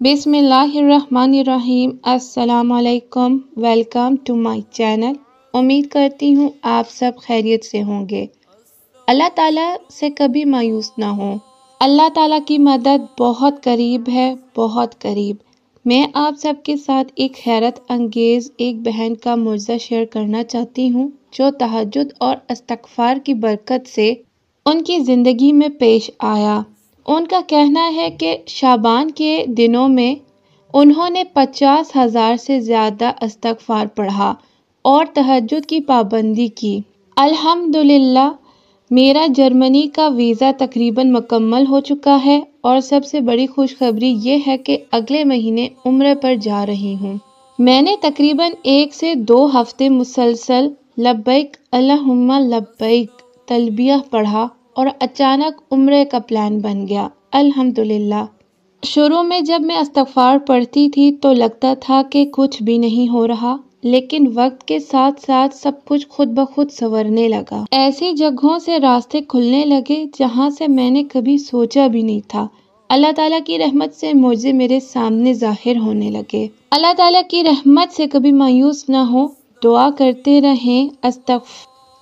बिस्मिल्लाहिर्रहमानिर्रहीम। अस्सलाम वालेकुम। Welcome to my channel. उम्मीद करती हूँ आप सब खैरियत से होंगे। अल्लाह ताला से कभी मायूस ना हो। अल्लाह ताला की मदद बहुत करीब है, बहुत करीब। मैं आप सबके साथ एक हैरत अंगेज़ एक बहन का मुअज़्ज़ा शेयर करना चाहती हूँ जो तहज्जुद और इस्तिग़फ़ार की बरकत से उनकी ज़िंदगी में पेश आया। उनका कहना है कि शाबान के दिनों में उन्होंने 50,000 से ज़्यादा इस्तिग़फ़ार पढ़ा और तहज्जुद की पाबंदी की। अल्हम्दुलिल्लाह मेरा जर्मनी का वीज़ा तकरीबन मुकम्मल हो चुका है और सबसे बड़ी खुशखबरी ये है कि अगले महीने उम्र पर जा रही हूँ। मैंने तकरीबन 1 से 2 हफ्ते मुसलसल लब्बैक अल्लाहुम्मा लब्बैक तलबिया पढ़ा और अचानक उम्रे का प्लान बन गया। अल्हम्दुलिल्लाह। शुरू में जब मैं इस्तिग़फ़ार पढ़ती थी तो लगता था कि कुछ भी नहीं हो रहा, लेकिन वक्त के साथ साथ सब कुछ खुद ब खुद संवरने लगा। ऐसी जगहों से रास्ते खुलने लगे जहां से मैंने कभी सोचा भी नहीं था। अल्लाह ताला की रहमत से मुझे मेरे सामने ज़ाहिर होने लगे। अल्लाह ताला की रहमत से कभी मायूस ना हो, दुआ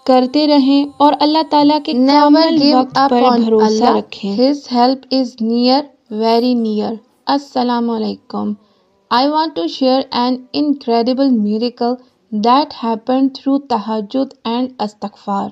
करते रहें और अल्लाह ताला के कामिल वक्त पर भरोसा रखें। His help is near, very near. Assalamu alaikum. I want to share an incredible miracle that happened through tahajjud and istighfar.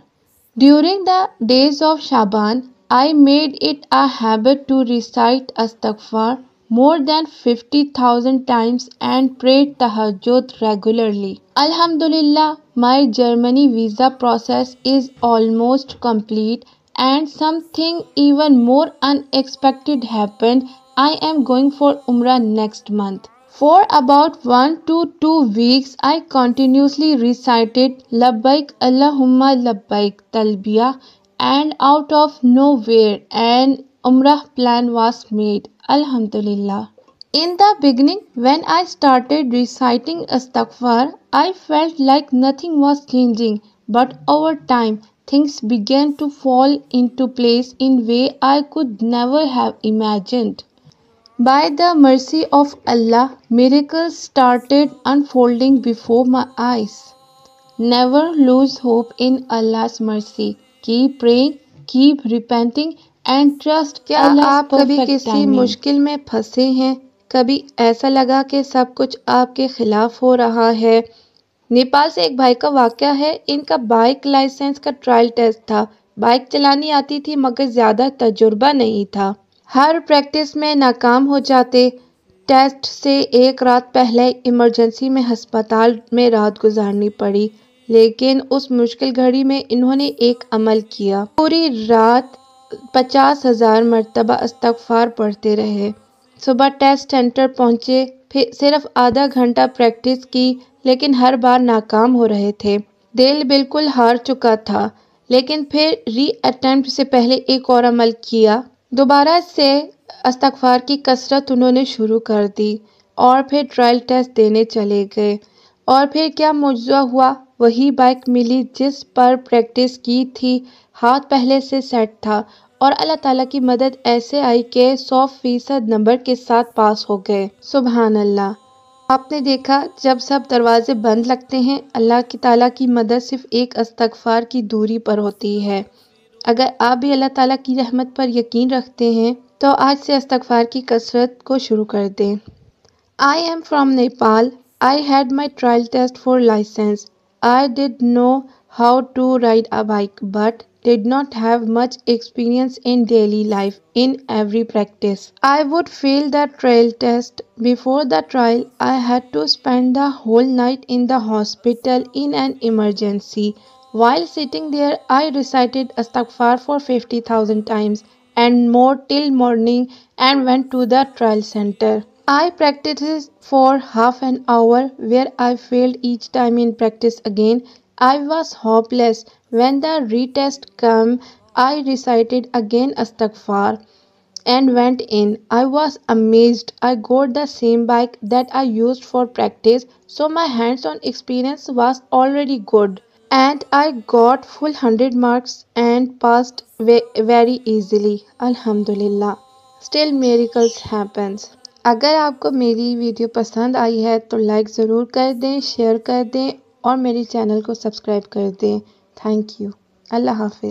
During the days of Shaban, I made it a habit to recite istighfar more than 50,000 times and prayed tahajjud regularly. Alhamdulillah, my Germany visa process is almost complete and something even more unexpected happened. I am going for Umrah next month. For about 1 to 2 weeks, I continuously recited Labbaik Allahumma Labbaik Talbiya, and out of nowhere an Umrah plan was made. Alhamdulillah. In the beginning, when I started reciting Istighfar, I felt like nothing was changing, but over time, things began to fall into place in a way I could never have imagined. By the mercy of Allah, miracles started unfolding before my eyes. Never lose hope in Allah's mercy. Keep praying, keep repenting and trust क्या Allah's आप कभी perfect किसी timing. मुश्किल में फंसे हैं? कभी ऐसा लगा कि सब कुछ आपके खिलाफ हो रहा है? नेपाल से एक भाई का वाकया है। इनका बाइक लाइसेंस का ट्रायल टेस्ट था। बाइक चलानी आती थी मगर ज़्यादा तजुर्बा नहीं था। हर प्रैक्टिस में नाकाम हो जाते। टेस्ट से एक रात पहले इमरजेंसी में अस्पताल में रात गुजारनी पड़ी, लेकिन उस मुश्किल घड़ी में इन्होंने एक अमल किया। पूरी रात 50,000 मरतबा इस्तिग़फ़ार पढ़ते रहे। सुबह टेस्ट सेंटर पहुंचे, फिर सिर्फ आधा घंटा प्रैक्टिस की, लेकिन हर बार नाकाम हो रहे थे। दिल बिल्कुल हार चुका था, लेकिन फिर री अटेम्प्ट से पहले एक और अमल किया। दोबारा से इस्तिग़फ़ार की कसरत उन्होंने शुरू कर दी और फिर ट्रायल टेस्ट देने चले गए। और फिर क्या मुअज़्ज़ा हुआ, वही बाइक मिली जिस पर प्रैक्टिस की थी। हाथ पहले से सेट था और अल्लाह ताला की मदद ऐसे आई कि 100% नंबर के साथ पास हो गए। सुभान अल्लाह। आपने देखा, जब सब दरवाजे बंद लगते हैं, अल्लाह की ताला की मदद सिर्फ एक इस्तिग़फ़ार की दूरी पर होती है। अगर आप भी अल्लाह ताला की रहमत पर यकीन रखते हैं तो आज से इस्तिग़फ़ार की कसरत को शुरू कर दें। I am from Nepal. I had my trial test for license. I did know how to ride a bike but did not have much experience in daily life in every practice. I would fail the trial test. Before the trial, I had to spend the whole night in the hospital in an emergency. While sitting there, I recited Istighfar for 50,000 times and more till morning and went to the trial center. I practiced for half an hour where I failed each time in practice again. I was hopeless. When the retest came, I recited again Istighfar and went in. I was amazed. I got the same bike that I used for practice, so my hands-on experience was already good. And I got full 100 marks and passed very easily. Alhamdulillah. Still miracles happens. اگر آپ کو میری video پسند آئی ہے تو like ضرور کر دیں، شیئر کر دیں اور میرے چینل کو سبسکرائب کر دیں۔ Thank you. اللہ حافظ۔